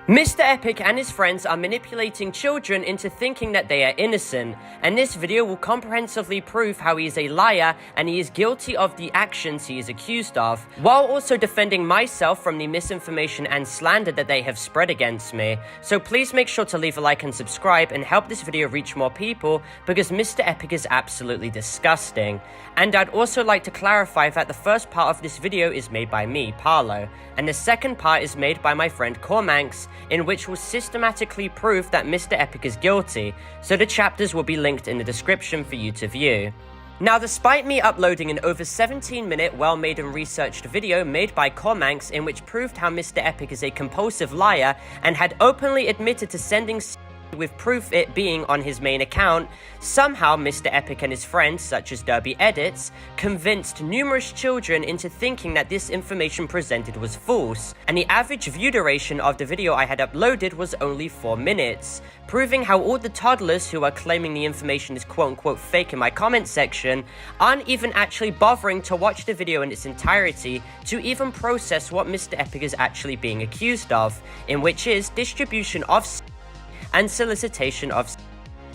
Mr. Epic and his friends are manipulating children into thinking that they are innocent, and this video will comprehensively prove how he is a liar and he is guilty of the actions he is accused of, while also defending myself from the misinformation and slander that they have spread against me. So please make sure to leave a like and subscribe and help this video reach more people, because Mr. Epic is absolutely disgusting. And I'd also like to clarify that the first part of this video is made by me, Parlo, and the second part is made by my friend Kormanx, in which will systematically prove that Mr. Epic is guilty, so the chapters will be linked in the description for you to view. Now, despite me uploading an over 17-minute well-made and researched video made by Kormanx in which proved how Mr. Epic is a compulsive liar and had openly admitted to sending with proof it being on his main account, somehow Mr. Epic and his friends, such as DerbyEdits, convinced numerous children into thinking that this information presented was false, and the average view duration of the video I had uploaded was only 4 minutes, proving how all the toddlers who are claiming the information is quote-unquote fake in my comment section aren't even actually bothering to watch the video in its entirety to even process what Mr. Epic is actually being accused of, in which is distribution of and solicitation of.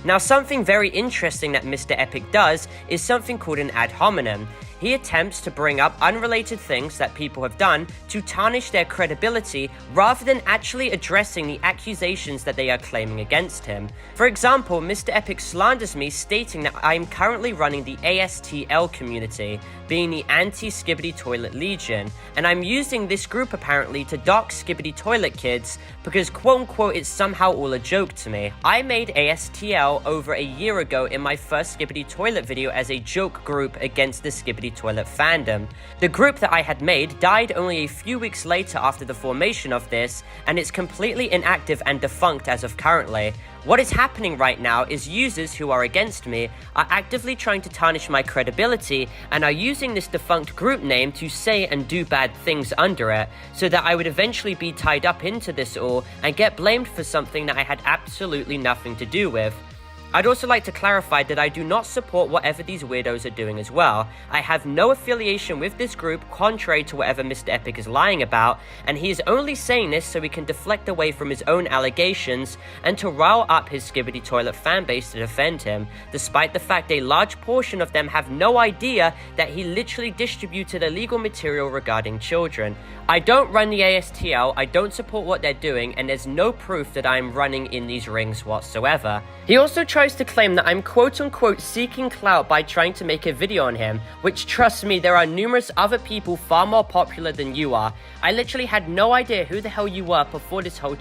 Now, something very interesting that Mr. Epic does is something called an ad hominem. He attempts to bring up unrelated things that people have done to tarnish their credibility rather than actually addressing the accusations that they are claiming against him. For example, Mr. Epic slanders me stating that I am currently running the ASTL community, being the Anti-Skibidi Toilet Legion, and I'm using this group apparently to dock Skibidi Toilet kids because quote-unquote it's somehow all a joke to me. I made ASTL over a year ago in my first Skibidi Toilet video as a joke group against the Skibidi Toilet fandom. The group that I had made died only a few weeks later after the formation of this, and it's completely inactive and defunct as of currently. What is happening right now is users who are against me are actively trying to tarnish my credibility and are using this defunct group name to say and do bad things under it, so that I would eventually be tied up into this all and get blamed for something that I had absolutely nothing to do with. I'd also like to clarify that I do not support whatever these weirdos are doing as well. I have no affiliation with this group, contrary to whatever Mr. Epic is lying about, and he is only saying this so he can deflect away from his own allegations and to rile up his Skibidi Toilet fanbase to defend him, despite the fact a large portion of them have no idea that he literally distributed illegal material regarding children. I don't run the ASTL, I don't support what they're doing, and there's no proof that I'm running in these rings whatsoever. He also tries to claim that I'm quote-unquote seeking clout by trying to make a video on him, which, trust me, there are numerous other people far more popular than you are. I literally had no idea who the hell you were before this whole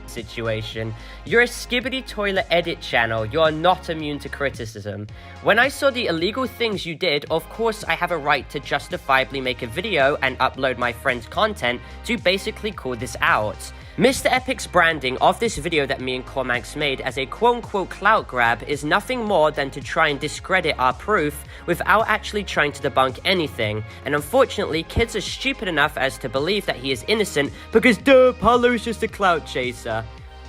situation. You're a Skibidi Toilet edit channel. You are not immune to criticism. When I saw the illegal things you did, of course I have a right to justifiably make a video and upload my friend's content to basically call this out. Mr. Epic's branding of this video that me and Kormanx made as a quote-unquote clout grab is nothing more than to try and discredit our proof without actually trying to debunk anything, and unfortunately kids are stupid enough as to believe that he is innocent because duh, Parlo is just a clout chaser.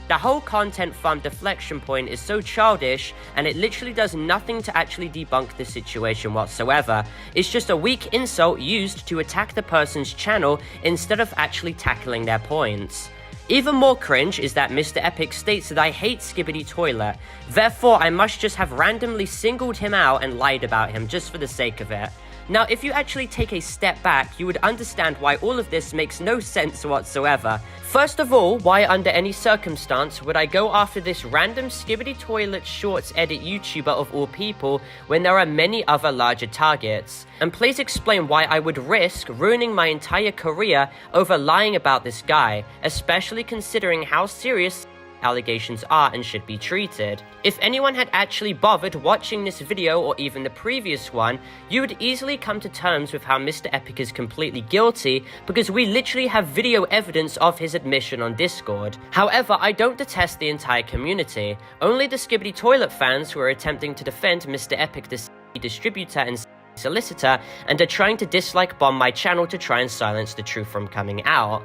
The whole content farm deflection point is so childish, and it literally does nothing to actually debunk the situation whatsoever. It's just a weak insult used to attack the person's channel instead of actually tackling their points. Even more cringe is that Mr. Epic states that I hate Skibidi Toilet, therefore I must just have randomly singled him out and lied about him just for the sake of it. Now, if you actually take a step back, you would understand why all of this makes no sense whatsoever. First of all, why under any circumstance would I go after this random Skibidi Toilet Shorts edit YouTuber of all people when there are many other larger targets? And please explain why I would risk ruining my entire career over lying about this guy, especially considering how serious allegations are and should be treated. If anyone had actually bothered watching this video or even the previous one, you would easily come to terms with how Mr. Epic is completely guilty, because we literally have video evidence of his admission on Discord. However, I don't detest the entire community, only the Skibidi Toilet fans who are attempting to defend Mr. Epic, the distributor and solicitor, and are trying to dislike bomb my channel to try and silence the truth from coming out.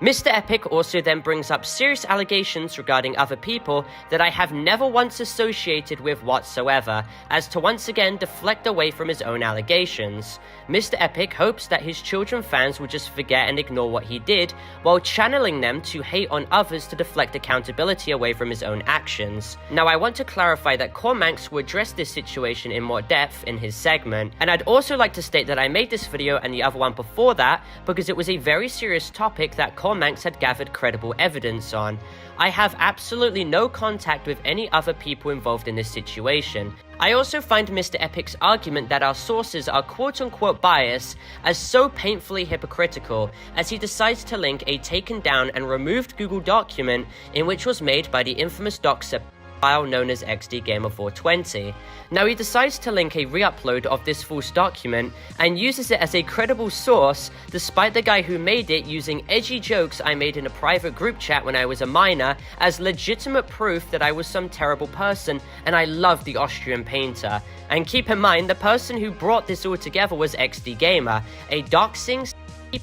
Mr. Epic also then brings up serious allegations regarding other people that I have never once associated with whatsoever, as to once again deflect away from his own allegations. Mr. Epic hopes that his children fans will just forget and ignore what he did, while channeling them to hate on others to deflect accountability away from his own actions. Now, I want to clarify that Kormanx will address this situation in more depth in his segment, and I'd also like to state that I made this video and the other one before that because it was a very serious topic that Kormanx had gathered credible evidence on. I have absolutely no contact with any other people involved in this situation. I also find Mr. Epic's argument that our sources are quote-unquote biased as so painfully hypocritical, as he decides to link a taken down and removed Google document in which was made by the infamous doxer file known as XDGamer420. Now, he decides to link a re-upload of this false document and uses it as a credible source, despite the guy who made it using edgy jokes I made in a private group chat when I was a minor as legitimate proof that I was some terrible person and I loved the Austrian painter. And keep in mind, the person who brought this all together was XDGamer, a doxing,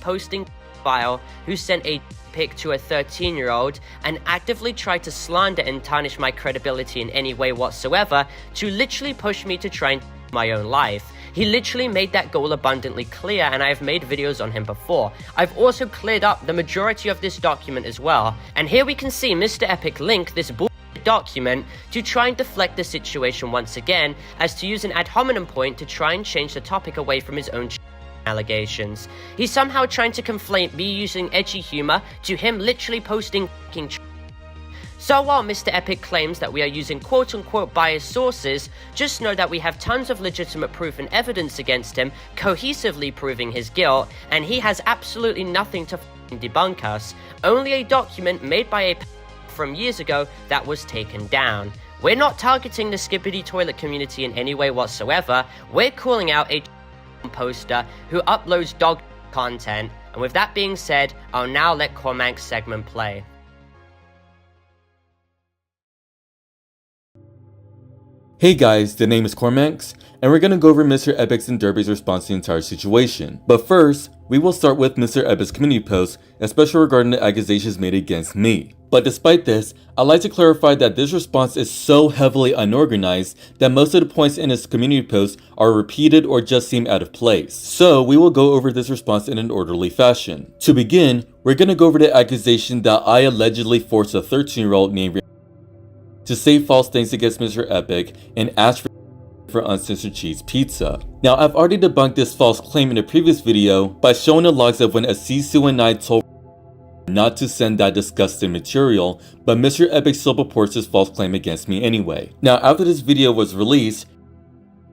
posting file who sent a pic to a 13-year-old and actively tried to slander and tarnish my credibility in any way whatsoever to literally push me to try and my own life. He literally made that goal abundantly clear, and I have made videos on him before. I've also cleared up the majority of this document as well, and here we can see Mr. Epic link this document to try and deflect the situation once again, as to use an ad hominem point to try and change the topic away from his own allegations. He's somehow trying to conflate me using edgy humor to him literally posting So while Mr. Epic claims that we are using quote-unquote biased sources, just know that we have tons of legitimate proof and evidence against him, cohesively proving his guilt, and he has absolutely nothing to debunk us. Only a document made by a from years ago that was taken down. We're not targeting the Skibidi toilet community in any way whatsoever. We're calling out a poster who uploads dog content. And with that being said, I'll now let Kormanx segment play. Hey guys, the name is Kormanx, and we're gonna go over Mr. Epic's and Derby's response to the entire situation. But first, we will start with Mr. Epic's community post, especially regarding the accusations made against me. But despite this, I'd like to clarify that this response is so heavily unorganized that most of the points in his community post are repeated or just seem out of place. So we will go over this response in an orderly fashion. To begin, we're gonna go over the accusation that I allegedly forced a 13-year-old named to say false things against Mr. Epic and ask for uncensored cheese pizza. Now, I've already debunked this false claim in a previous video by showing the logs of when Accusation and I told not to send that disgusting material, but Mr. Epic still purports his false claim against me anyway. Now, after this video was released,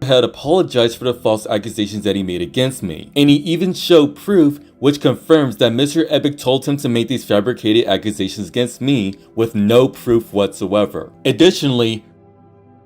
had apologized for the false accusations that he made against me, and he even showed proof which confirms that Mr. Epic told him to make these fabricated accusations against me with no proof whatsoever. Additionally,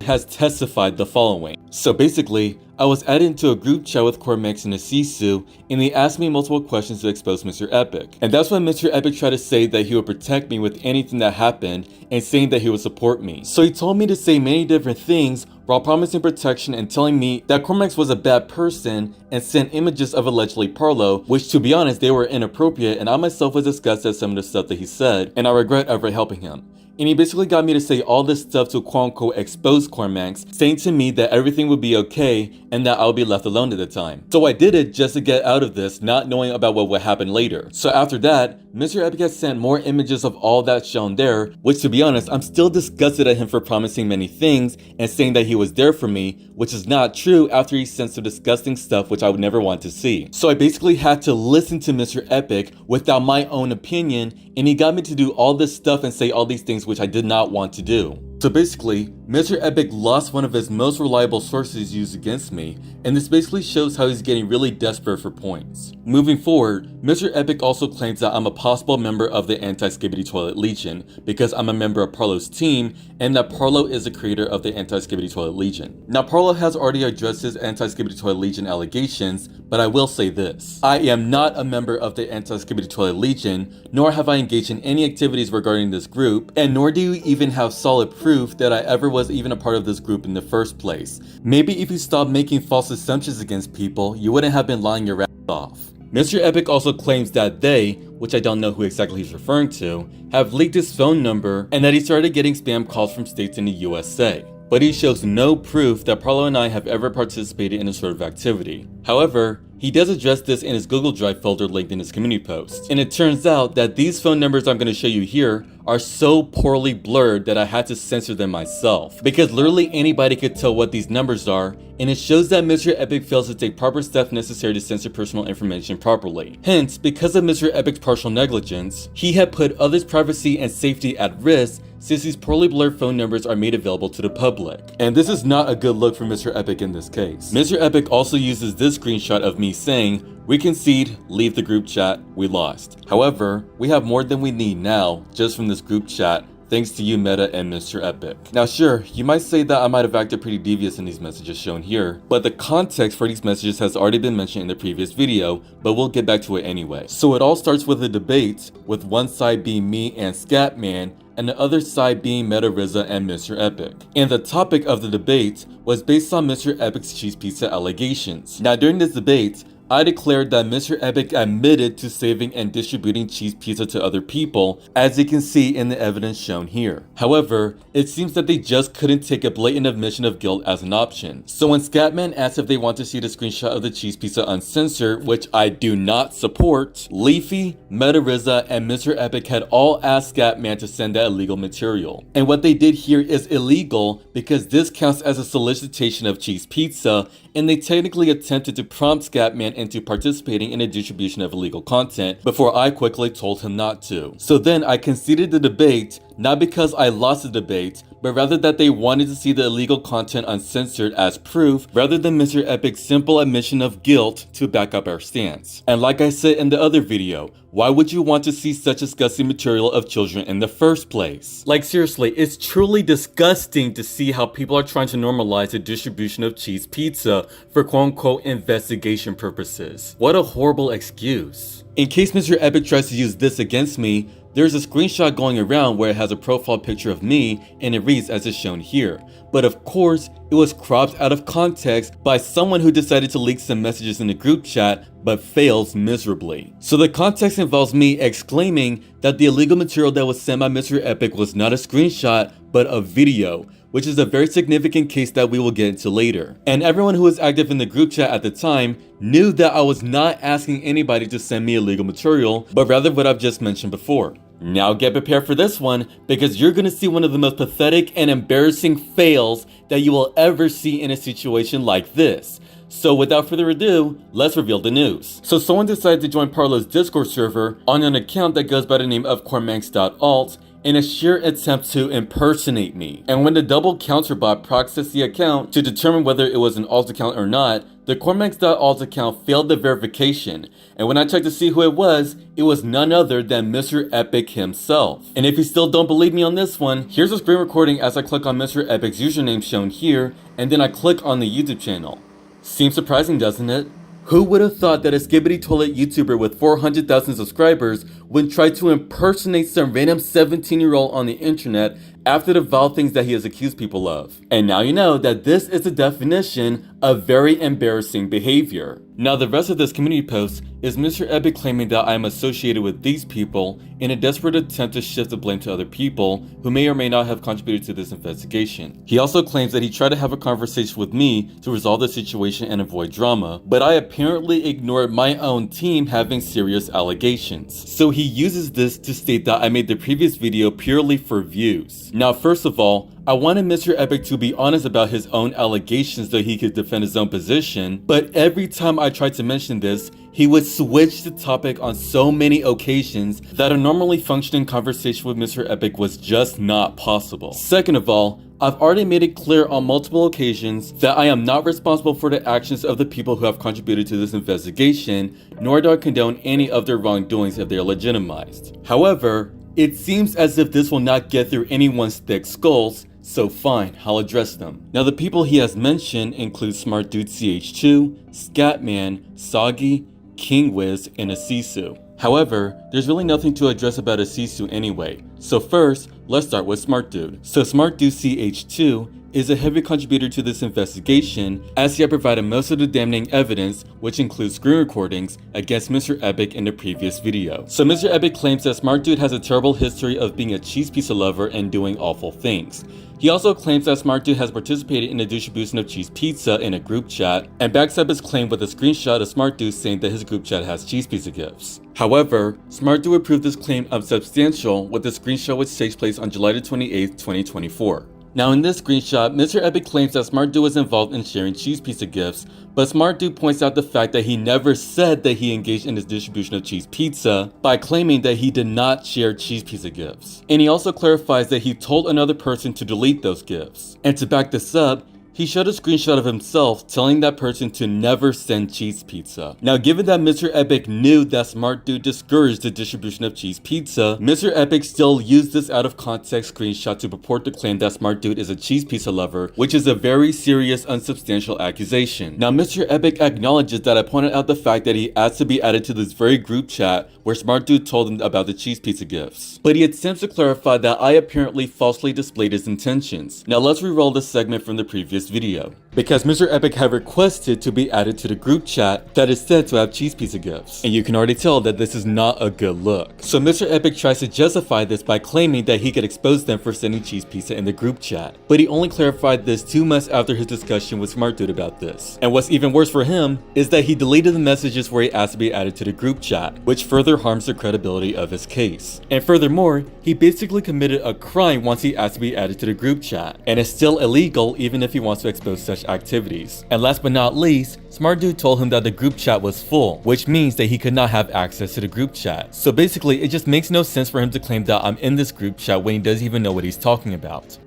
has testified the following. So basically, I was added into a group chat with Kormanx and Accusation, and they asked me multiple questions to expose Mr. Epic. And that's when Mr. Epic tried to say that he would protect me with anything that happened and saying that he would support me. So he told me to say many different things while promising protection and telling me that Kormanx was a bad person and sent images of allegedly Parlo, which to be honest, they were inappropriate, and I myself was disgusted at some of the stuff that he said, and I regret ever helping him. And he basically got me to say all this stuff to quote-unquote expose Kormanx, saying to me that everything would be okay and that I'll be left alone at the time. So I did it just to get out of this, not knowing about what would happen later. So after that, Mr. Epic has sent more images of all that shown there, which to be honest, I'm still disgusted at him for promising many things and saying that he was there for me, which is not true after he sent some disgusting stuff which I would never want to see. So I basically had to listen to Mr. Epic without my own opinion, and he got me to do all this stuff and say all these things which I did not want to do. So basically, Mr. Epic lost one of his most reliable sources used against me, and this basically shows how he's getting really desperate for points. Moving forward, Mr. Epic also claims that I'm a possible member of the Anti-Skibidi Toilet Legion because I'm a member of Parlo's team, and that Parlo is the creator of the Anti-Skibidi Toilet Legion. Now, Parlo has already addressed his Anti-Skibidi Toilet Legion allegations, but I will say this. I am not a member of the Anti-Skibidi Toilet Legion, nor have I engaged in any activities regarding this group, and nor do you even have solid proof that I ever was even a part of this group in the first place. Maybe if you stopped making false assumptions against people, you wouldn't have been lying your ass off. Mr. Epic also claims that they, which I don't know who exactly he's referring to, have leaked his phone number and that he started getting spam calls from states in the USA. But he shows no proof that Parlo and I have ever participated in this sort of activity. However, he does address this in his Google Drive folder linked in his community post. And it turns out that these phone numbers I'm going to show you here are so poorly blurred that I had to censor them myself. Because literally anybody could tell what these numbers are, and it shows that Mr. Epic fails to take proper steps necessary to censor personal information properly. Hence, because of Mr. Epic's partial negligence, he had put others' privacy and safety at risk since these poorly blurred phone numbers are made available to the public. And this is not a good look for Mr. Epic in this case. Mr. Epic also uses this screenshot of me saying, "We concede, leave the group chat, we lost. However, we have more than we need now, just from this group chat, thanks to you Meta and Mr. Epic." Now sure, you might say that I might have acted pretty devious in these messages shown here, but the context for these messages has already been mentioned in the previous video, but we'll get back to it anyway. So it all starts with a debate, with one side being me and Scatman, and the other side being Meta Rizza and Mr. Epic. And the topic of the debate was based on Mr. Epic's cheese pizza allegations. Now during this debate, I declared that Mr. Epic admitted to saving and distributing cheese pizza to other people, as you can see in the evidence shown here. However, it seems that they just couldn't take a blatant admission of guilt as an option. So when Scatman asked if they want to see the screenshot of the cheese pizza uncensored, which I do not support, Leafy, Meta Rizza, and Mr. Epic had all asked Scatman to send that illegal material. And what they did here is illegal because this counts as a solicitation of cheese pizza, and they technically attempted to prompt Scatman into participating in the distribution of illegal content before I quickly told him not to. So then I conceded the debate, not because I lost the debate, but rather that they wanted to see the illegal content uncensored as proof rather than Mr. Epic's simple admission of guilt to back up our stance. And like I said in the other video, why would you want to see such disgusting material of children in the first place? Like seriously, it's truly disgusting to see how people are trying to normalize the distribution of cheese pizza for quote-unquote investigation purposes. What a horrible excuse. In case Mr. Epic tries to use this against me, there's a screenshot going around where it has a profile picture of me and it reads as is shown here. But of course, it was cropped out of context by someone who decided to leak some messages in the group chat but fails miserably. So the context involves me exclaiming that the illegal material that was sent by Mr. Epic was not a screenshot but a video, which is a very significant case that we will get into later. And everyone who was active in the group chat at the time knew that I was not asking anybody to send me illegal material, but rather what I've just mentioned before. Now get prepared for this one, because you're gonna see one of the most pathetic and embarrassing fails that you will ever see in a situation like this. So without further ado, let's reveal the news. So someone decided to join Parlo's Discord server on an account that goes by the name of Kormanx.alt in a sheer attempt to impersonate me. And when the double counter bot processed the account to determine whether it was an alt account or not, the Kormanx.alt account failed the verification. And when I checked to see who it was none other than Mr. Epic himself. And if you still don't believe me on this one, here's a screen recording as I click on Mr. Epic's username shown here, and then I click on the YouTube channel. Seems surprising, doesn't it? Who would have thought that a Skibidi toilet YouTuber with 400,000 subscribers would try to impersonate some random 17-year-old on the internet after the vile things that he has accused people of? And now you know that this is the definition of very embarrassing behavior. Now the rest of this community post is Mr. Epic claiming that I am associated with these people in a desperate attempt to shift the blame to other people who may or may not have contributed to this investigation. He also claims that he tried to have a conversation with me to resolve the situation and avoid drama, but I apparently ignored my own team having serious allegations. So he uses this to state that I made the previous video purely for views. Now first of all, I wanted Mr. Epic to be honest about his own allegations so he could defend his own position, but every time I tried to mention this, he would switch the topic on so many occasions that a normally functioning conversation with Mr. Epic was just not possible. Second of all, I've already made it clear on multiple occasions that I am not responsible for the actions of the people who have contributed to this investigation, nor do I condone any of their wrongdoings if they are legitimized. However, it seems as if this will not get through anyone's thick skulls, so fine, I'll address them. Now the people he has mentioned include SmartDudeCH2, Scatman, Sxggy, KingWiz, and Asisu. However, there's really nothing to address about a Sisu anyway. So first, let's start with Smart Dude. So Smart Dude CH2 is a heavy contributor to this investigation, as he had provided most of the damning evidence, which includes screen recordings, against Mr. Epic in the previous video. So Mr. Epic claims that Smart Dude has a terrible history of being a cheese pizza lover and doing awful things. He also claims that Smart Dude has participated in the distribution of cheese pizza in a group chat, and backs up his claim with a screenshot of Smart Dude saying that his group chat has cheese pizza gifts. However, Smart Dude would prove this claim unsubstantial with a screenshot which takes place on July 28, 2024. Now in this screenshot, Mr. Epic claims that Smart Dude was involved in sharing cheese pizza gifts, but Smart Dude points out the fact that he never said that he engaged in this distribution of cheese pizza by claiming that he did not share cheese pizza gifts. And he also clarifies that he told another person to delete those gifts. And to back this up, he showed a screenshot of himself telling that person to never send cheese pizza. Now, given that Mr. Epic knew that Smart Dude discouraged the distribution of cheese pizza, Mr. Epic still used this out of context screenshot to purport to claim that Smart Dude is a cheese pizza lover, which is a very serious, unsubstantial accusation. Now, Mr. Epic acknowledges that I pointed out the fact that he asked to be added to this very group chat where Smart Dude told him about the cheese pizza gifts. But he attempts to clarify that I apparently falsely displayed his intentions. Now, let's re-roll this segment from the previous video, because Mr. Epic had requested to be added to the group chat that is said to have cheese pizza gifts, and you can already tell that this is not a good look. So Mr. Epic tries to justify this by claiming that he could expose them for sending cheese pizza in the group chat, but he only clarified this 2 months after his discussion with Smart Dude about this. And what's even worse for him is that he deleted the messages where he asked to be added to the group chat, which further harms the credibility of his case. And furthermore, he basically committed a crime once he asked to be added to the group chat, and it's still illegal even if he wants to expose such activities. And last but not least, Smart Dude told him that the group chat was full, which means that he could not have access to the group chat. So basically, it just makes no sense for him to claim that I'm in this group chat when he doesn't even know what he's talking about.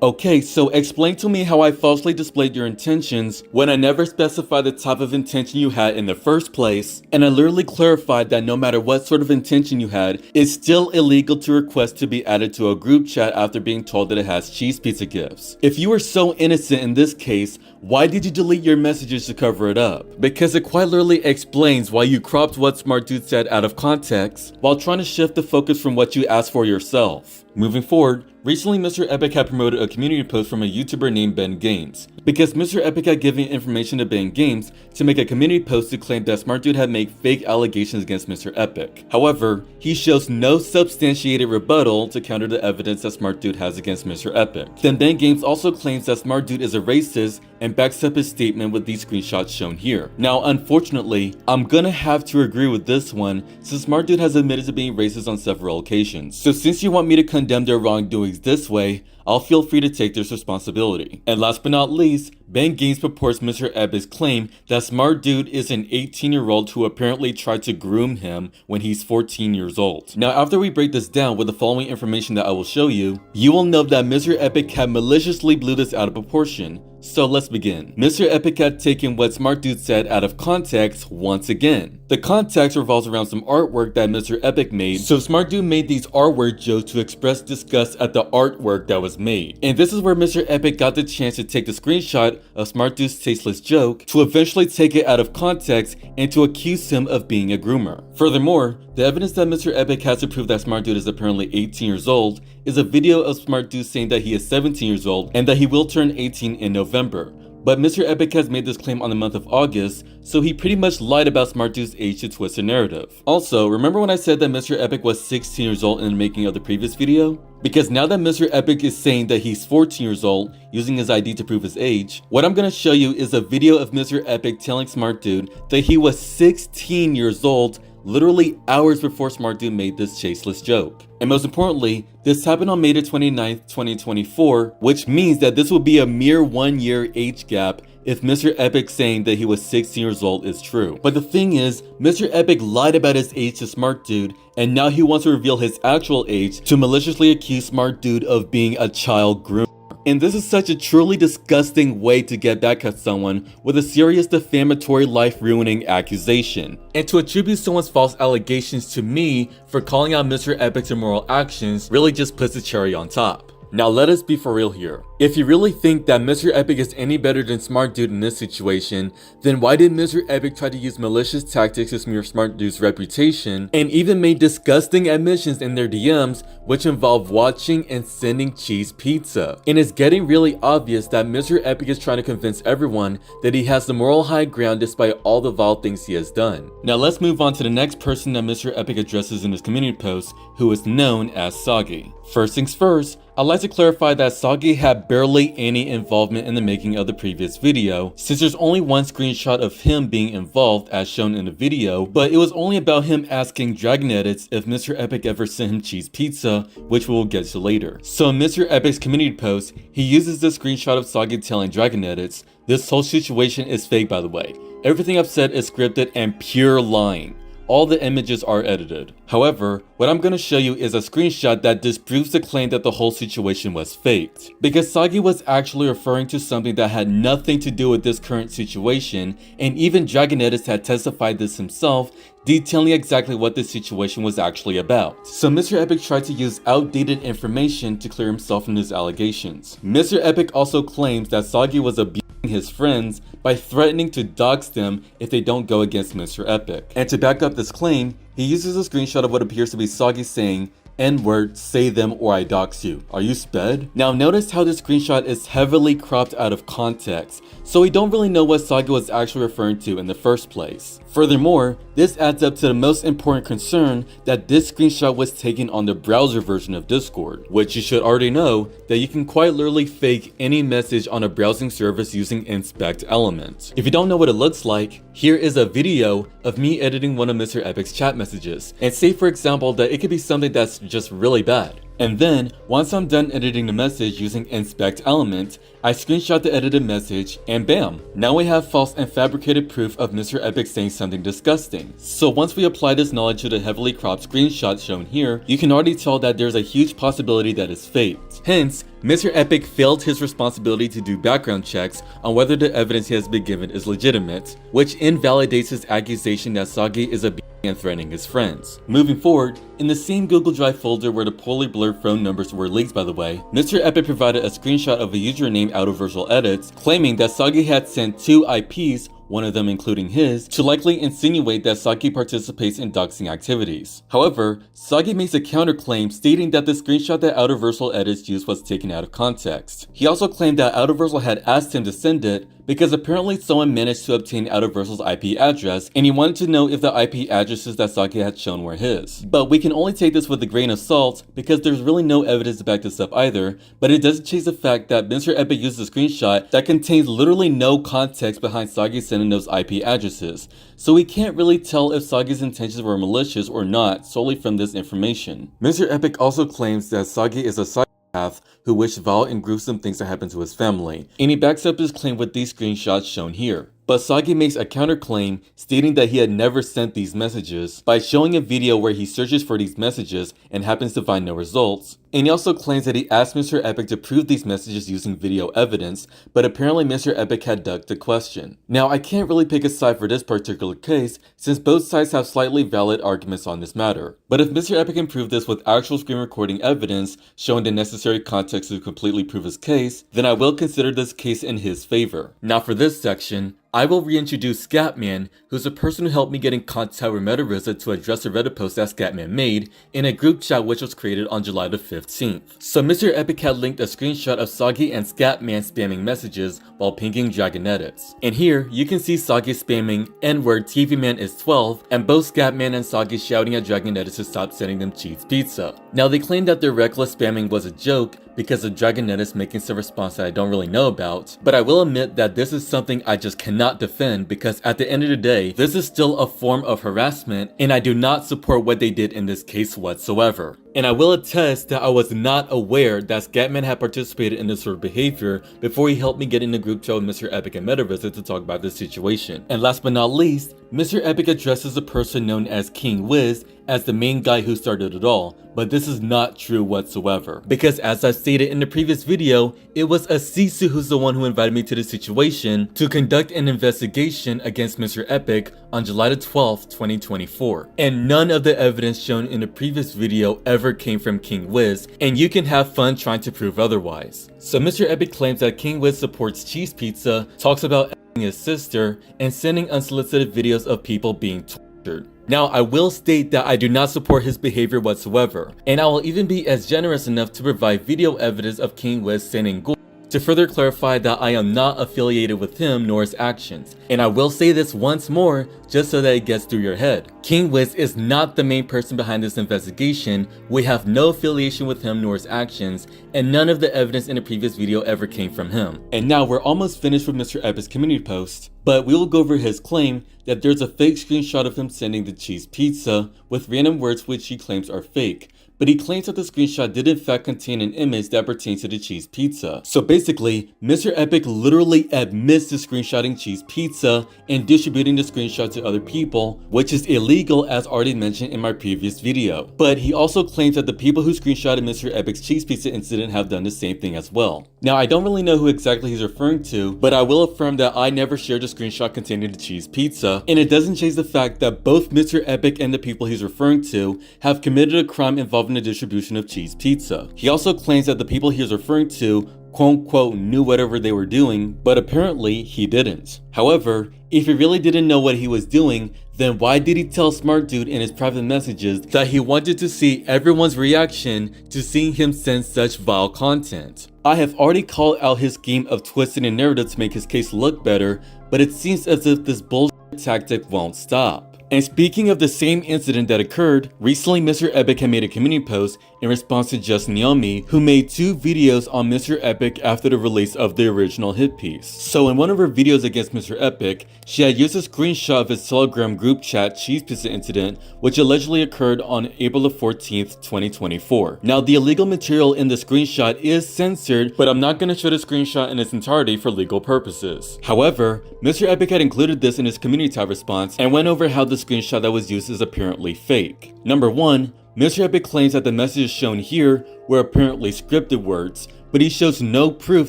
Okay, so explain to me how I falsely displayed your intentions when I never specified the type of intention you had in the first place, and I literally clarified that no matter what sort of intention you had, it's still illegal to request to be added to a group chat after being told that it has cheese pizza gifts. If you were so innocent in this case, why did you delete your messages to cover it up? Because it quite literally explains why you cropped what Smart Dude said out of context while trying to shift the focus from what you asked for yourself. Moving forward, recently Mr. Epic had promoted a community post from a YouTuber named Ben Games, because Mr. Epic had given information to Ben Games to make a community post to claim that Smart Dude had made fake allegations against Mr. Epic. However, he shows no substantiated rebuttal to counter the evidence that Smart Dude has against Mr. Epic. Then Ben Games also claims that Smart Dude is a racist and backs up his statement with these screenshots shown here. Now, unfortunately, I'm gonna have to agree with this one since Smart Dude has admitted to being racist on several occasions. So since you want me to condemn their wrongdoings this way, I'll feel free to take this responsibility. And last but not least, Ben Games purports Mr. Epic's claim that Smart Dude is an 18-year-old who apparently tried to groom him when he's 14 years old. Now, after we break this down with the following information that I will show you, you will know that Mr. Epic had maliciously blew this out of proportion. So let's begin. Mr. Epic had taken what Smart Dude said out of context once again. The context revolves around some artwork that Mr. Epic made, so Smart Dude made these R-word jokes to express disgust at the artwork that was made. And this is where Mr. Epic got the chance to take the screenshot of Smart Dude's tasteless joke to eventually take it out of context and to accuse him of being a groomer. Furthermore, the evidence that Mr. Epic has to prove that Smart Dude is apparently 18 years old is a video of Smart Dude saying that he is 17 years old and that he will turn 18 in November. But Mr. Epic has made this claim on the month of August, so he pretty much lied about Smart Dude's age to twist the narrative. Also, remember when I said that Mr. Epic was 16 years old in the making of the previous video? Because now that Mr. Epic is saying that he's 14 years old, using his ID to prove his age, what I'm gonna show you is a video of Mr. Epic telling Smart Dude that he was 16 years old literally hours before Smart Dude made this tasteless joke. And most importantly, this happened on May 29th, 2024, which means that this will be a mere 1 year age gap if Mr. Epic saying that he was 16 years old is true. But the thing is, Mr. Epic lied about his age to Smart Dude, and now he wants to reveal his actual age to maliciously accuse Smart Dude of being a child groomer. And this is such a truly disgusting way to get back at someone with a serious defamatory life-ruining accusation. And to attribute someone's false allegations to me for calling out Mr. Epic's immoral actions really just puts the cherry on top. Now let us be for real here. If you really think that Mr. Epic is any better than Smart Dude in this situation, then why did Mr. Epic try to use malicious tactics to smear Smart Dude's reputation, and even made disgusting admissions in their DMs which involve watching and sending cheese pizza? And it's getting really obvious that Mr. Epic is trying to convince everyone that he has the moral high ground despite all the vile things he has done. Now let's move on to the next person that Mr. Epic addresses in his community post, who is known as Sxggy. First things first, I'd like to clarify that Sxggy had barely any involvement in the making of the previous video, since there's only one screenshot of him being involved as shown in the video, but it was only about him asking DerbyEdits if Mr. Epic ever sent him cheese pizza, which we will get to later. So in Mr. Epic's community post, he uses the screenshot of Sxggy telling DerbyEdits, "This whole situation is fake, by the way. Everything I've said is scripted and pure lying. All the images are edited." However, what I'm going to show you is a screenshot that disproves the claim that the whole situation was faked. Because Sxggy was actually referring to something that had nothing to do with this current situation, and even DerbyEdits had testified this himself, detailing exactly what this situation was actually about. So Mr. Epic tried to use outdated information to clear himself from his allegations. Mr. Epic also claims that Sxggy was abusing his friends by threatening to dox them if they don't go against Mr. Epic. And to back up this claim, he uses a screenshot of what appears to be Sxggy saying, "N-word, say them or I dox you. Are you sped?" Now notice how this screenshot is heavily cropped out of context, so we don't really know what Sxggy was actually referring to in the first place. Furthermore, this adds up to the most important concern that this screenshot was taken on the browser version of Discord, which you should already know that you can quite literally fake any message on a browsing service using inspect element. If you don't know what it looks like, here is a video of me editing one of Mr. Epic's chat messages, and say for example that it could be something that's just really bad. And then, once I'm done editing the message using inspect element, I screenshot the edited message, and bam! Now we have false and fabricated proof of Mr. Epic saying something disgusting. So once we apply this knowledge to the heavily cropped screenshot shown here, you can already tell that there's a huge possibility that it's faked. Hence, Mr. Epic failed his responsibility to do background checks on whether the evidence he has been given is legitimate, which invalidates his accusation that Sxggy is a and threatening his friends. Moving forward, in the same Google Drive folder where the poorly blurred phone numbers were leaked by the way, Mr. Epic provided a screenshot of a username out of Virtual Edits claiming that Sxggy had sent 2 IPs, one of them including his, to likely insinuate that Sxggy participates in doxing activities. However, Sxggy makes a counterclaim stating that the screenshot that Virtual Edits used was taken out of context. He also claimed that Virtual had asked him to send it because apparently someone managed to obtain Virtual's IP address, and he wanted to know if the IP addresses that Sxggy had shown were his. But we can only take this with a grain of salt because there's really no evidence to back this up either, but it doesn't change the fact that Mr. Epic used a screenshot that contains literally no context behind Sxggy sending those IP addresses, so we can't really tell if Sxggy's intentions were malicious or not solely from this information. Mr. Epic also claims that Sxggy is a psychopath who wished vile and gruesome things to happen to his family, and he backs up his claim with these screenshots shown here. But Sxggy makes a counterclaim stating that he had never sent these messages by showing a video where he searches for these messages and happens to find no results. And he also claims that he asked Mr. Epic to prove these messages using video evidence, but apparently Mr. Epic had ducked the question. Now I can't really pick a side for this particular case since both sides have slightly valid arguments on this matter. But if Mr. Epic can prove this with actual screen recording evidence showing the necessary context to completely prove his case, then I will consider this case in his favor. Now for this section, I will reintroduce Scotman, who's the person who helped me get in contact with MetaRiza to address a Reddit post that Scotman made in a group chat which was created on July the 15th. So Mr. Epic had linked a screenshot of Sxggy and Scotman spamming messages while pinging DerbyEdits. And here, you can see Sxggy spamming N-word TV man is 12 and both Scotman and Sxggy shouting at DerbyEdits to stop sending them cheese pizza. Now they claim that their reckless spamming was a joke because of DerbyEdits making some response that I don't really know about, but I will admit that this is something I just cannot defend because at the end of the day, this is still a form of harassment and I do not support what they did in this case whatsoever. And I will attest that I was not aware that Scatman had participated in this sort of behavior before he helped me get in the group chat with Mr. Epic and MetaRiza to talk about this situation. And last but not least, Mr. Epic addresses a person known as King Wiz as the main guy who started it all, but this is not true whatsoever. Because as I stated in the previous video, it was Sisu who's the one who invited me to the situation to conduct an investigation against Mr. Epic on July the 12th, 2024. And none of the evidence shown in the previous video ever whatsoever came from King Wiz, and you can have fun trying to prove otherwise. So Mr. Epic claims that King Wiz supports cheese pizza, talks about his sister, and sending unsolicited videos of people being tortured. Now, I will state that I do not support his behavior whatsoever, and I will even be as generous enough to provide video evidence of King Wiz sending gore to further clarify that I am not affiliated with him nor his actions. And I will say this once more, just so that it gets through your head. King Wiz is not the main person behind this investigation. We have no affiliation with him nor his actions, and none of the evidence in the previous video ever came from him. And now we're almost finished with Mr. Epic's community post, but we will go over his claim that there's a fake screenshot of him sending the cheese pizza with random words which he claims are fake. But he claims that the screenshot did in fact contain an image that pertains to the cheese pizza. So basically, Mr. Epic literally admits to screenshotting cheese pizza and distributing the screenshot to other people, which is illegal as already mentioned in my previous video. But he also claims that the people who screenshotted Mr. Epic's cheese pizza incident have done the same thing as well. Now, I don't really know who exactly he's referring to, but I will affirm that I never shared a screenshot containing the cheese pizza, and it doesn't change the fact that both Mr. Epic and the people he's referring to have committed a crime involving the distribution of cheese pizza. He also claims that the people he is referring to quote-unquote knew whatever they were doing, but apparently he didn't. However, if he really didn't know what he was doing, then why did he tell Smart Dude in his private messages that he wanted to see everyone's reaction to seeing him send such vile content? I have already called out his scheme of twisting a narrative to make his case look better, but it seems as if this bullshit tactic won't stop. And speaking of the same incident that occurred, recently Mr. Epic had made a community post in response to JustNeomy, who made 2 videos on Mr. Epic after the release of the original hit piece. So in one of her videos against Mr. Epic, she had used a screenshot of his Telegram group chat cheese pizza incident, which allegedly occurred on April the 14th, 2024. Now, the illegal material in the screenshot is censored, but I'm not going to show the screenshot in its entirety for legal purposes. However, Mr. Epic had included this in his community tab response and went over how the screenshot that was used is apparently fake. Number 1, Mr. Epic claims that the messages shown here were apparently scripted words, but he shows no proof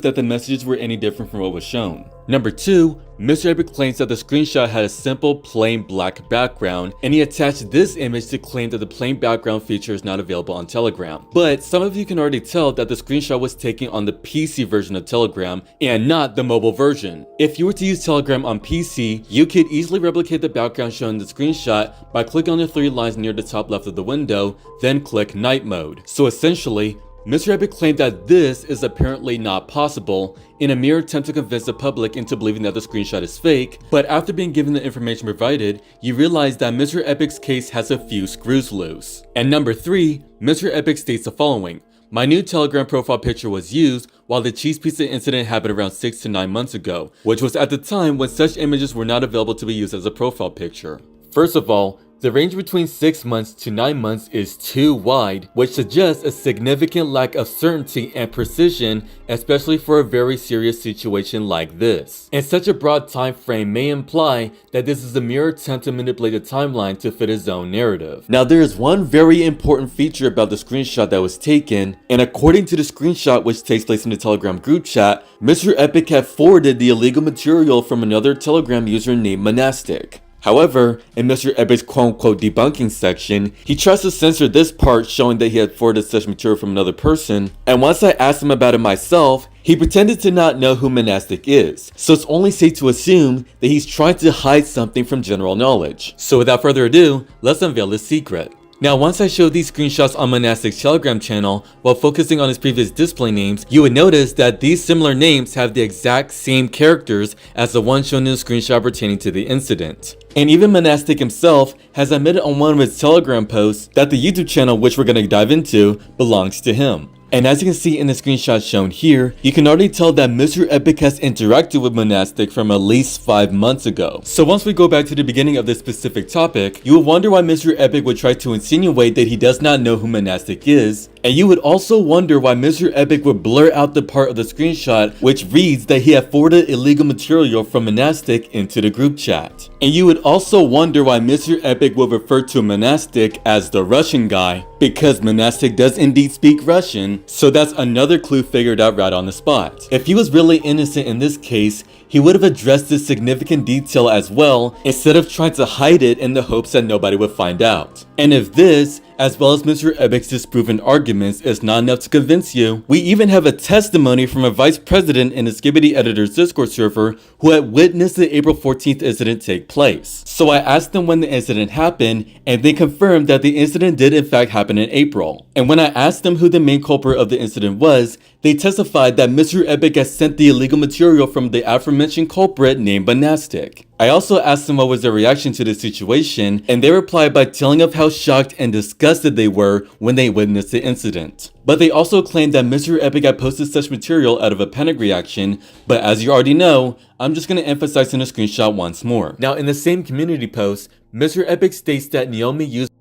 that the messages were any different from what was shown. Number 2, Mr. Epic claims that the screenshot had a simple plain black background, and he attached this image to claim that the plain background feature is not available on Telegram. But some of you can already tell that the screenshot was taken on the PC version of Telegram and not the mobile version. If you were to use Telegram on PC, you could easily replicate the background shown in the screenshot by clicking on the 3 lines near the top left of the window, then click night mode. So essentially, Mr. Epic claimed that this is apparently not possible in a mere attempt to convince the public into believing that the screenshot is fake, but after being given the information provided, you realize that Mr. Epic's case has a few screws loose. And number 3, Mr. Epic states the following: my new Telegram profile picture was used while the cheese pizza incident happened around 6 to 9 months ago, which was at the time when such images were not available to be used as a profile picture. First of all, the range between 6 months to 9 months is too wide, which suggests a significant lack of certainty and precision, especially for a very serious situation like this. And such a broad time frame may imply that this is a mere attempt to manipulate the timeline to fit his own narrative. Now, there is one very important feature about the screenshot that was taken, and according to the screenshot, which takes place in the Telegram group chat, Mr. Epic had forwarded the illegal material from another Telegram user named Monastic. However, in Mr. Epic's quote-unquote debunking section, he tries to censor this part showing that he had forwarded such material from another person, and once I asked him about it myself, he pretended to not know who Monastic is, so it's only safe to assume that he's trying to hide something from general knowledge. So without further ado, let's unveil this secret. Now, once I showed these screenshots on Monastic's Telegram channel while focusing on his previous display names, you would notice that these similar names have the exact same characters as the one shown in the screenshot pertaining to the incident. And even Monastic himself has admitted on one of his Telegram posts that the YouTube channel, which we're going to dive into, belongs to him. And as you can see in the screenshot shown here, you can already tell that Mr. Epic has interacted with Monastic from at least 5 months ago. So once we go back to the beginning of this specific topic, you will wonder why Mr. Epic would try to insinuate that he does not know who Monastic is. And you would also wonder why Mr. Epic would blur out the part of the screenshot which reads that he had forwarded illegal material from Monastic into the group chat. And you would also wonder why Mr. Epic would refer to Monastic as the Russian guy, because Monastic does indeed speak Russian, so that's another clue figured out right on the spot. If he was really innocent in this case, he would have addressed this significant detail as well, instead of trying to hide it in the hopes that nobody would find out. And if this, as well as Mr. Epic's disproven arguments is not enough to convince you. We even have a testimony from a vice president in the Skibidi editor's Discord server who had witnessed the April 14th incident take place. So I asked them when the incident happened, and they confirmed that the incident did in fact happen in April. And when I asked them who the main culprit of the incident was, they testified that Mr. Epic has sent the illegal material from the aforementioned culprit named Monastic. I also asked them what was their reaction to the situation, and they replied by telling of how shocked and disgusted they were when they witnessed the incident. But they also claimed that Mr. Epic had posted such material out of a panic reaction, but as you already know, I'm just going to emphasize in a screenshot once more. Now in the same community post, Mr. Epic states that Neomy used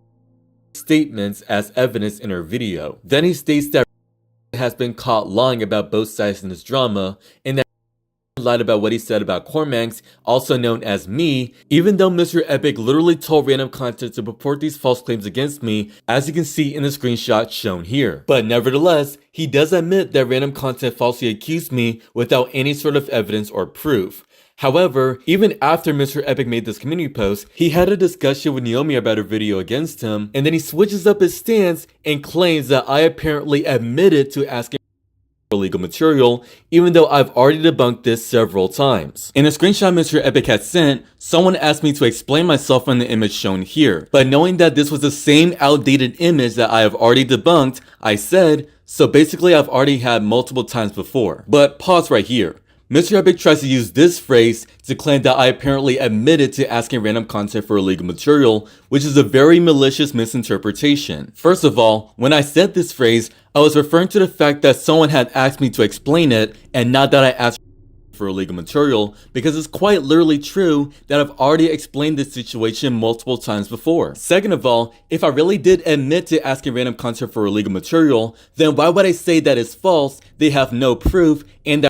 statements as evidence in her video. Then he states that has been caught lying about both sides in this drama, and that lied about what he said about Kormanx, also known as me, even though Mr. Epic literally told random content to purport these false claims against me, as you can see in the screenshot shown here. But nevertheless, he does admit that random content falsely accused me without any sort of evidence or proof. However, even after Mr. Epic made this community post, he had a discussion with Neomy about her video against him, and then he switches up his stance and claims that I apparently admitted to asking for illegal material, even though I've already debunked this several times. In a screenshot Mr. Epic had sent, someone asked me to explain myself on the image shown here, but knowing that this was the same outdated image that I have already debunked, I said, so basically I've already had multiple times before. But pause right here. Mr. Epic tries to use this phrase to claim that I apparently admitted to asking random content for illegal material, which is a very malicious misinterpretation. First of all, when I said this phrase, I was referring to the fact that someone had asked me to explain it, and not that I asked for illegal material, because it's quite literally true that I've already explained this situation multiple times before. Second of all, if I really did admit to asking random content for illegal material, then why would I say that it's false, they have no proof, and that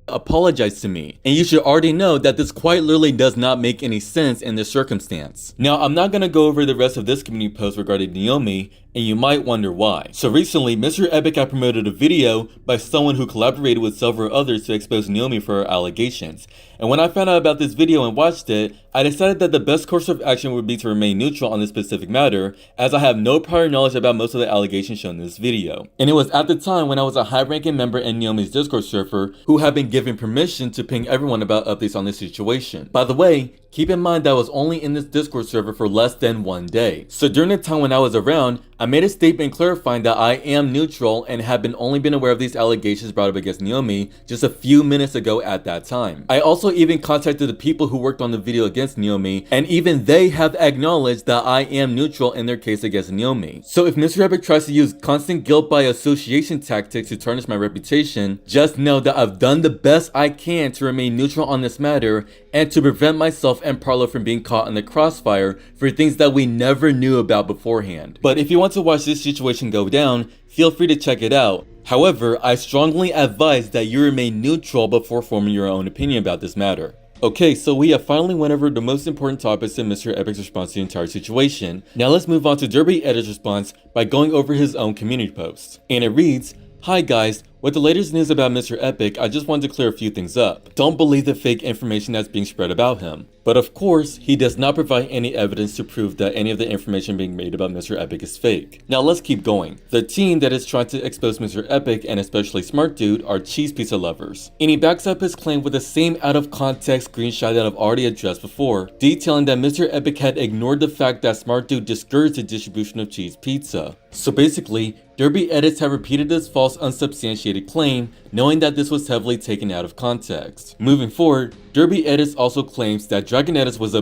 apologize to me? And you should already know that this quite literally does not make any sense in this circumstance. Now, I'm not going to go over the rest of this community post regarding Neomy, and you might wonder why. So recently, Mr. Epic had promoted a video by someone who collaborated with several others to expose Neomy for her allegations. And when I found out about this video and watched it, I decided that the best course of action would be to remain neutral on this specific matter, as I have no prior knowledge about most of the allegations shown in this video. And it was at the time when I was a high-ranking member in Neomy's Discord server who had been given permission to ping everyone about updates on this situation. By the way, keep in mind that I was only in this Discord server for less than 1 day. So during the time when I was around, I made a statement clarifying that I am neutral and have only been aware of these allegations brought up against Neomy just a few minutes ago at that time. I also even contacted the people who worked on the video against Neomy, and even they have acknowledged that I am neutral in their case against Neomy. So if Mr. Epic tries to use constant guilt by association tactics to tarnish my reputation, just know that I've done the best I can to remain neutral on this matter and to prevent myself and Parlo from being caught in the crossfire for things that we never knew about beforehand. But if you want to watch this situation go down, feel free to check it out. However, I strongly advise that you remain neutral before forming your own opinion about this matter. Okay, so we have finally went over the most important topics in Mr. Epic's response to the entire situation. Now let's move on to DerbyEdits' response by going over his own community post. And it reads, "Hi guys, with the latest news about Mr. Epic, I just wanted to clear a few things up. Don't believe the fake information that's being spread about him. But of course, he does not provide any evidence to prove that any of the information being made about Mr. Epic is fake. Now let's keep going. The team that is trying to expose Mr. Epic, and especially Smart Dude, are cheese pizza lovers." And he backs up his claim with the same out of context screenshot that I've already addressed before, detailing that Mr. Epic had ignored the fact that Smart Dude discouraged the distribution of cheese pizza. So basically, DerbyEdits have repeated this false unsubstantiated claim, knowing that this was heavily taken out of context. Moving forward, DerbyEdits also claims that DragonEdits was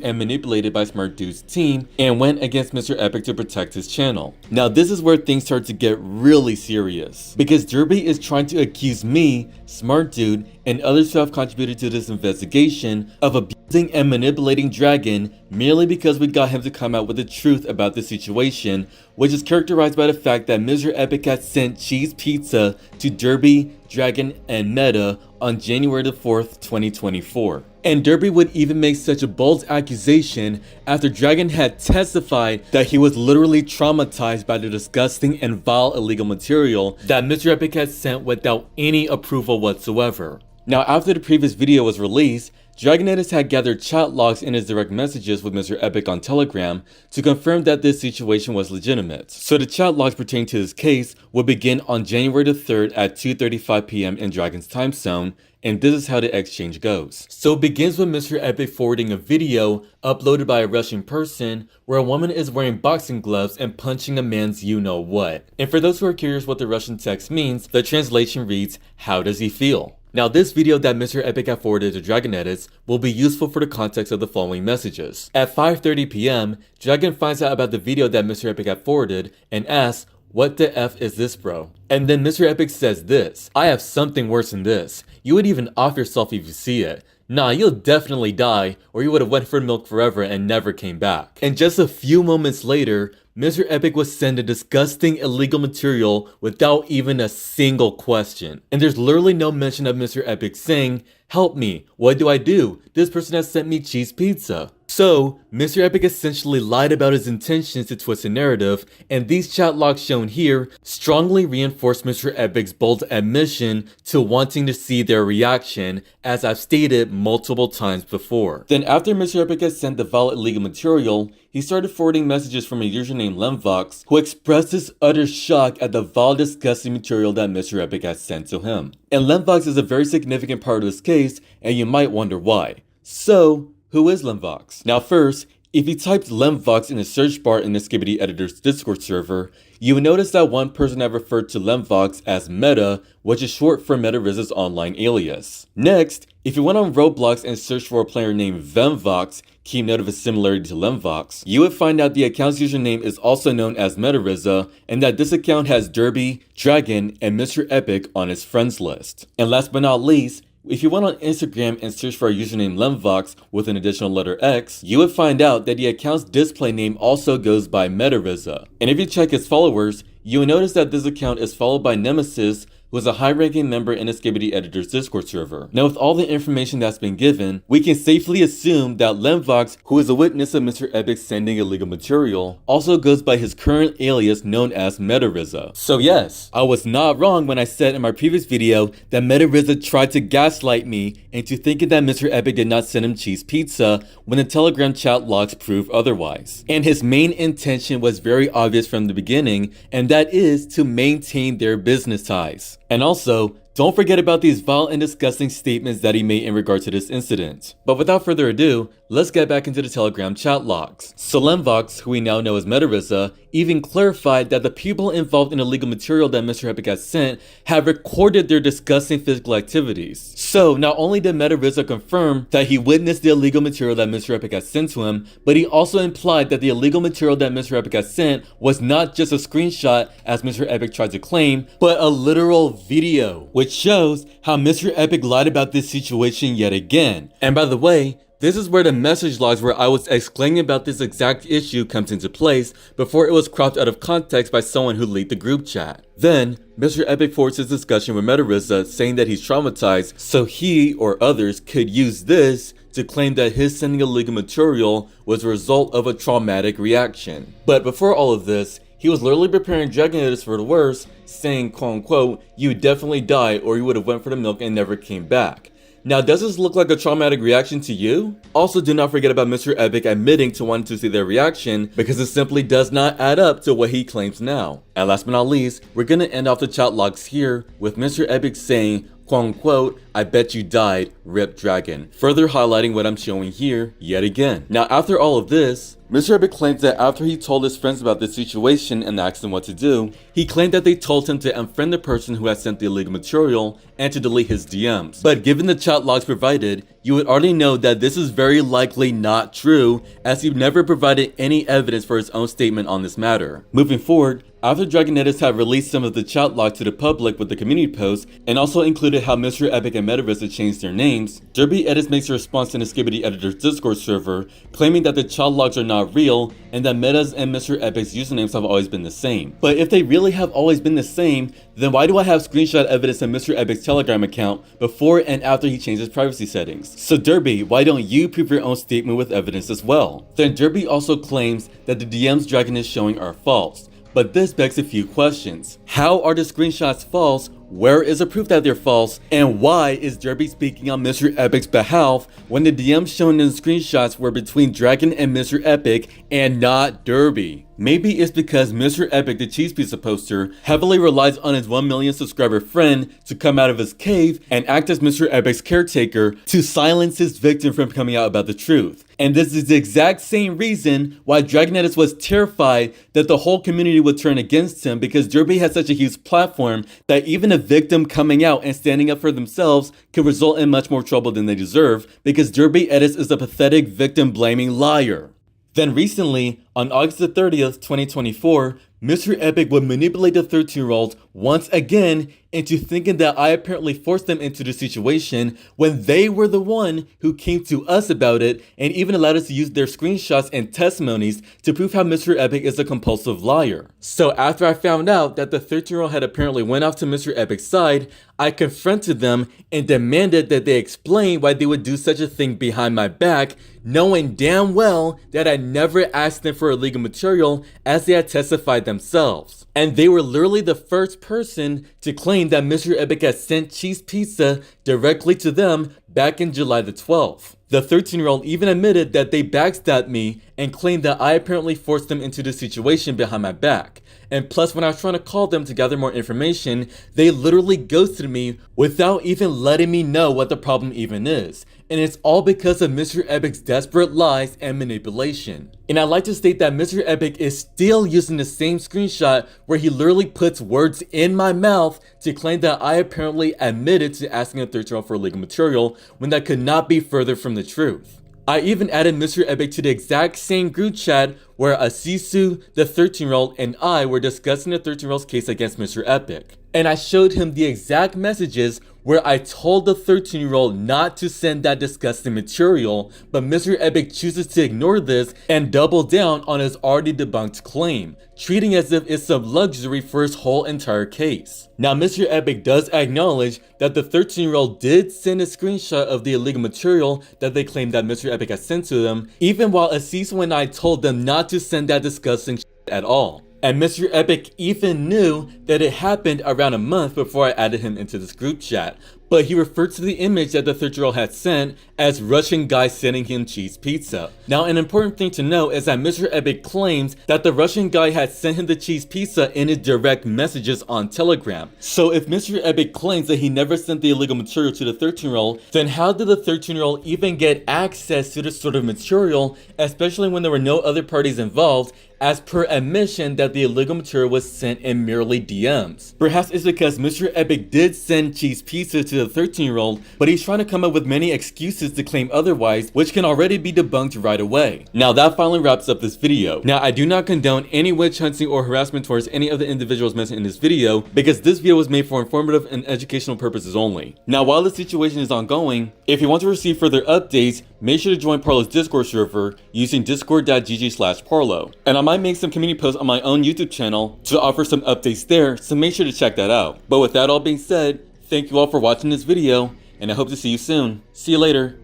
and manipulated by Smart Dude's team and went against Mr. Epic to protect his channel. Now this is where things start to get really serious, because Derby is trying to accuse me, Smart Dude, and others who have contributed to this investigation of abusing and manipulating Dragon merely because we got him to come out with the truth about the situation, which is characterized by the fact that Mr. Epic had sent cheese pizza to Derby, Dragon, and Meta on January the 4th, 2024. And Derby would even make such a bold accusation after Dragon had testified that he was literally traumatized by the disgusting and vile illegal material that Mr. Epic had sent without any approval whatsoever. Now after the previous video was released, DerbyEdits had gathered chat logs in his direct messages with Mr. Epic on Telegram to confirm that this situation was legitimate. So the chat logs pertaining to this case would begin on January the 3rd at 2:35 p.m. in Dragon's time zone, and this is how the exchange goes. So it begins with Mr. Epic forwarding a video uploaded by a Russian person where a woman is wearing boxing gloves and punching a man's you-know-what. And for those who are curious what the Russian text means, the translation reads, "How does he feel?" Now this video that Mr. Epic had forwarded to DerbyEdits will be useful for the context of the following messages. At 5:30 p.m, Dragon finds out about the video that Mr. Epic had forwarded and asks, "What the F is this, bro?" And then Mr. Epic says this, "I have something worse than this. You would even off yourself if you see it. Nah, you'll definitely die, or you would have went for milk forever and never came back." And just a few moments later, Mr. Epic was sent a disgusting illegal material without even a single question. And there's literally no mention of Mr. Epic saying, "Help me, what do I do? This person has sent me cheese pizza." So, Mr. Epic essentially lied about his intentions to twist the narrative, and these chat logs shown here strongly reinforce Mr. Epic's bold admission to wanting to see their reaction, as I've stated multiple times before. Then after Mr. Epic had sent the vile illegal material, he started forwarding messages from a user named Lemvox, who expressed his utter shock at the vile, disgusting material that Mr. Epic had sent to him. And Lemvox is a very significant part of this case, and you might wonder why. So, who is Lemvox? Now first, if you typed Lemvox in the search bar in the Skibidi editor's Discord server, you would notice that one person had referred to Lemvox as Meta, which is short for MetaRiza's online alias. Next, if you went on Roblox and searched for a player named Vemvox, keep note of a similarity to Lemvox, you would find out the account's username is also known as MetaRiza, and that this account has Derby, Dragon, and Mr. Epic on its friends list. And last but not least, if you went on Instagram and searched for a username Lemvox with an additional letter X, you would find out that the account's display name also goes by MetaRiza. And if you check its followers, you will notice that this account is followed by Nemesis, who is a high-ranking member in the Skibidi editor's Discord server. Now with all the information that's been given, we can safely assume that Lemvox, who is a witness of Mr. Epic sending illegal material, also goes by his current alias known as MetaRiza. So yes, I was not wrong when I said in my previous video that MetaRiza tried to gaslight me into thinking that Mr. Epic did not send him cheese pizza when the Telegram chat logs prove otherwise. And his main intention was very obvious from the beginning, and that is to maintain their business ties. And also, don't forget about these vile and disgusting statements that he made in regard to this incident. But without further ado, let's get back into the Telegram chat logs. So Lemvox, who we now know as MetaRiza, even clarified that the people involved in illegal material that Mr. Epic has sent have recorded their disgusting physical activities. So not only did MetaRiza confirm that he witnessed the illegal material that Mr. Epic has sent to him, but he also implied that the illegal material that Mr. Epic has sent was not just a screenshot as Mr. Epic tried to claim, but a literal video, which shows how Mr. Epic lied about this situation yet again. And by the way, this is where the message logs where I was exclaiming about this exact issue comes into place before it was cropped out of context by someone who leaked the group chat. Then, Mr. Epic forwards his discussion with MetaRiza saying that he's traumatized, so he or others could use this to claim that his sending illegal material was a result of a traumatic reaction. But before all of this, he was literally preparing DerbyEdits for the worst, saying, quote unquote, "You definitely died or you would have went for the milk and never came back." Now, does this look like a traumatic reaction to you? Also, do not forget about Mr. Epic admitting to wanting to see their reaction, because it simply does not add up to what he claims now. And last but not least, we're gonna end off the chat logs here with Mr. Epic saying, quote unquote, "I bet you died, rip Dragon," further highlighting what I'm showing here yet again. Now after all of this, Mr. Epic claims that after he told his friends about this situation and asked them what to do, he claimed that they told him to unfriend the person who had sent the illegal material and to delete his DMs. But given the chat logs provided, you would already know that this is very likely not true, as he never provided any evidence for his own statement on this matter. Moving forward, after DerbyEdits had released some of the chat logs to the public with the community post, and also included how Mr. Epic and MetaRiza changed their names, DerbyEdits makes a response in the Skibidi editor's Discord server, claiming that the chat logs are not real, and that Meta's and Mr. Epic's usernames have always been the same. But if they really have always been the same, then why do I have screenshot evidence of Mr. Epic's Telegram account before and after he changed his privacy settings? So Derby, why don't you prove your own statement with evidence as well? Then Derby also claims that the DMs Dragon is showing are false. But this begs a few questions. How are the screenshots false, Where is the proof that they're false? And why is Derby speaking on Mr. Epic's behalf when the DMs shown in the screenshots were between Dragon and Mr. Epic and not Derby? Maybe it's because Mr. Epic, the cheese pizza poster, heavily relies on his 1 million subscriber friend to come out of his cave and act as Mr. Epic's caretaker to silence his victim from coming out about the truth. And this is the exact same reason why DerbyEdits was terrified that the whole community would turn against him, because Derby has such a huge platform that even a victim coming out and standing up for themselves could result in much more trouble than they deserve, because DerbyEdits is a pathetic victim-blaming liar. Then recently, on August the 30th, 2024, Mr. Epic would manipulate the 13-year-olds once again into thinking that I apparently forced them into the situation when they were the one who came to us about it and even allowed us to use their screenshots and testimonies to prove how Mr. Epic is a compulsive liar. So after I found out that the 13-year-old had apparently went off to Mr. Epic's side, I confronted them and demanded that they explain why they would do such a thing behind my back, knowing damn well that I never asked them for illegal material as they had testified themselves. And they were literally the first person to claim that Mr. Epic had sent cheese pizza directly to them back in July the 12th. The 13-year-old even admitted that they backstabbed me and claimed that I apparently forced them into the situation behind my back. And plus, when I was trying to call them to gather more information, they literally ghosted me without even letting me know what the problem even is. And it's all because of Mr. Epic's desperate lies and manipulation. And I'd like to state that Mr. Epic is still using the same screenshot where he literally puts words in my mouth to claim that I apparently admitted to asking a 13-year-old for illegal material when that could not be further from the truth. I even added Mr. Epic to the exact same group chat where Asisu, the 13-year-old, and I were discussing the 13-year-old's case against Mr. Epic. And I showed him the exact messages where I told the 13-year-old not to send that disgusting material, but Mr. Epic chooses to ignore this and double down on his already debunked claim, treating as if it's some luxury for his whole entire case. Now, Mr. Epic does acknowledge that the 13-year-old did send a screenshot of the illegal material that they claimed that Mr. Epic had sent to them, even while Asisu and I told them not to send that disgusting shit at all. And Mr. Epic even knew that it happened around a month before I added him into this group chat, but he referred to the image that the 13-year-old had sent as Russian guy sending him cheese pizza. Now, an important thing to note is that Mr. Epic claims that the Russian guy had sent him the cheese pizza in his direct messages on Telegram. So if Mr. Epic claims that he never sent the illegal material to the 13-year-old, then how did the 13-year-old even get access to this sort of material, especially when there were no other parties involved, as per admission that the illegal material was sent in merely DMs? Perhaps it's because Mr. Epic did send cheese pizza to the 13-year-old, but he's trying to come up with many excuses to claim otherwise, which can already be debunked right away. Now that finally wraps up this video. Now, I do not condone any witch hunting or harassment towards any of the individuals mentioned in this video, because this video was made for informative and educational purposes only. Now, while the situation is ongoing, if you want to receive further updates, make sure to join Parlo's Discord server using discord.gg/Parlo. And I might make some community posts on my own YouTube channel to offer some updates there, so make sure to check that out. But with that all being said, thank you all for watching this video, and I hope to see you soon. See you later.